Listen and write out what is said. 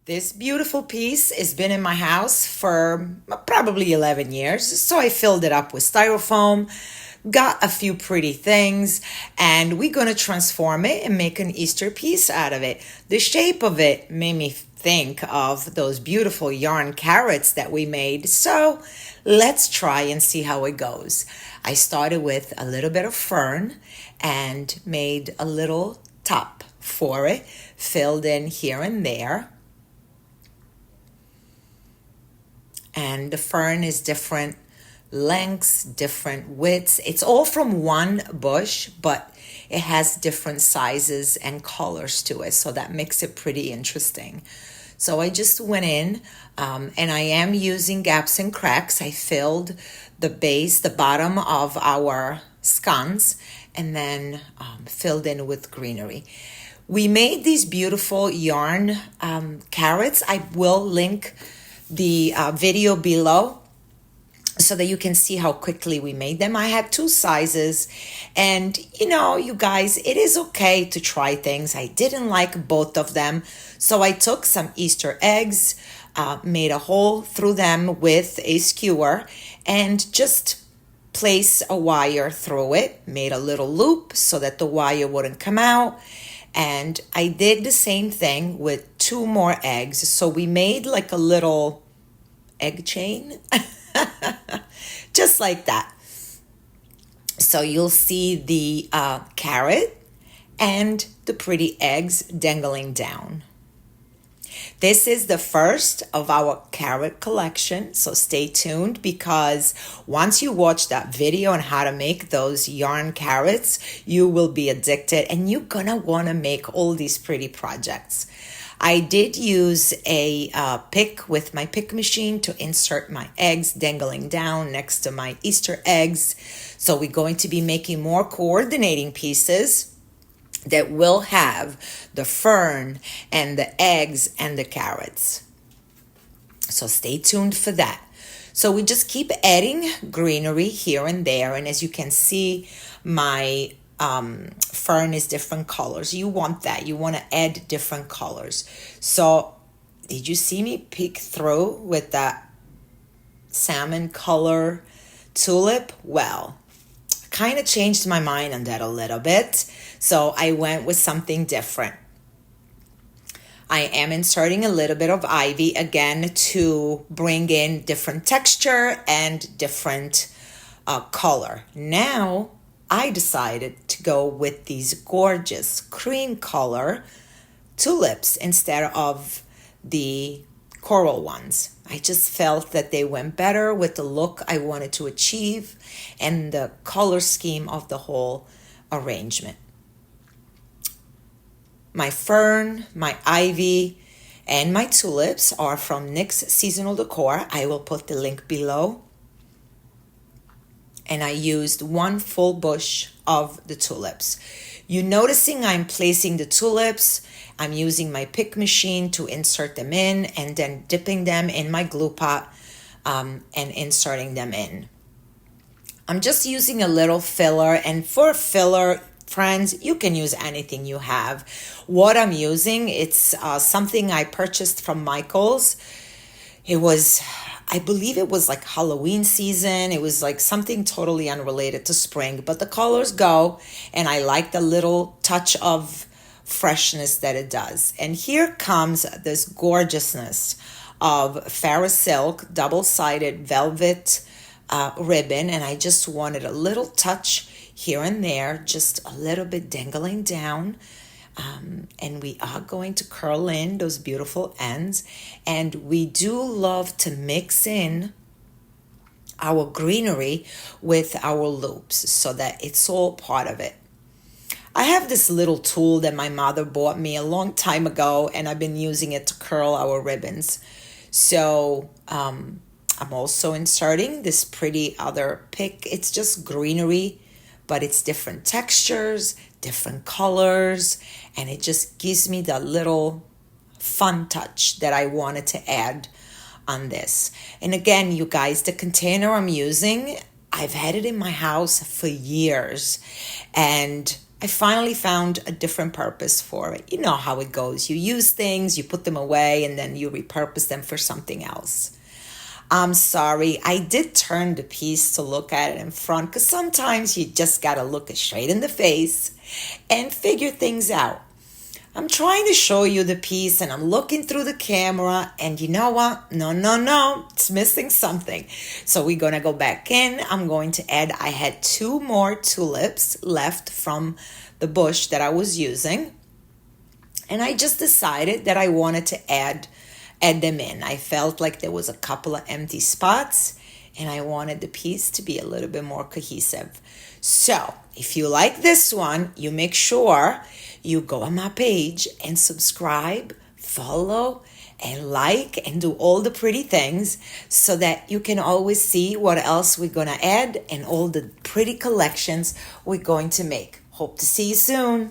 This beautiful piece has been in my house for probably 11 years. So I filled it up with styrofoam, got a few pretty things, and we're going to transform it and make an Easter piece out of it. The shape of it made me think of those beautiful yarn carrots that we made. So let's try and see how it goes. I started with a little bit of fern and made a little top for it, filled in here and there. And the fern is different lengths, different widths. It's all from one bush, but it has different sizes and colors to it. So that makes it pretty interesting. So I just went in and I am using gaps and cracks. I filled the base, the bottom of our scones, and then filled in with greenery. We made these beautiful yarn carrots. I will link the video below so that you can see how quickly we made them. I had two sizes, and you guys, it is okay to try things. I didn't like both of them, so I took some Easter eggs, made a hole through them with a skewer, and just place a wire through it, made a little loop so that the wire wouldn't come out. And I did the same thing with two more eggs. So we made like a little egg chain, just like that. So you'll see the carrot and the pretty eggs dangling down. This is the first of our carrot collection, so stay tuned, because once you watch that video on how to make those yarn carrots, you will be addicted and you're gonna wanna make all these pretty projects. I did use a pick with my pick machine to insert my eggs dangling down next to my Easter eggs. So we're going to be making more coordinating pieces that will have the fern and the eggs and the carrots. So stay tuned for that. So we just keep adding greenery here and there. And as you can see, my fern is different colors. You want that. You want to add different colors. So did you see me peek through with that salmon color tulip? Well, kind of changed my mind on that a little bit. So I went with something different. I am inserting a little bit of ivy again to bring in different texture and different color. Now I decided to go with these gorgeous cream color tulips instead of the coral ones. I just felt that they went better with the look I wanted to achieve and the color scheme of the whole arrangement. My fern, my ivy, and my tulips are from NYX Seasonal Decor. I will put the link below. And I used one full bush of the tulips. You're noticing I'm placing the tulips. I'm using my pick machine to insert them in and then dipping them in my glue pot and inserting them in. I'm just using a little filler, and for filler, friends, you can use anything you have. What I'm using, it's something I purchased from Michael's. It was, I believe it was like Halloween season. It was like something totally unrelated to spring, but the colors go, and I like the little touch of freshness that it does. And here comes this gorgeousness of Farrah Silk double-sided velvet ribbon, and I just wanted a little touch here and there, just a little bit dangling down. And we are going to curl in those beautiful ends. And we do love to mix in our greenery with our loops so that it's all part of it. I have this little tool that my mother bought me a long time ago, and I've been using it to curl our ribbons. So I'm also inserting this pretty other pick. It's just greenery, but it's different textures, different colors, and it just gives me the little fun touch that I wanted to add on this. And again, you guys, the container I'm using, I've had it in my house for years, and I finally found a different purpose for it. You know how it goes. You use things, you put them away, and then you repurpose them for something else. I'm sorry, I did turn the piece to look at it in front because sometimes you just got to look it straight in the face and figure things out. I'm trying to show you the piece and I'm looking through the camera and you know what? No, it's missing something. So we're going to go back in. I'm going to add, I had 2 more tulips left from the bush that I was using. And I just decided that I wanted to add them in. I felt like there was a couple of empty spots and I wanted the piece to be a little bit more cohesive. So if you like this one, you make sure you go on my page and subscribe, follow, and like, and do all the pretty things so that you can always see what else we're going to add and all the pretty collections we're going to make. Hope to see you soon.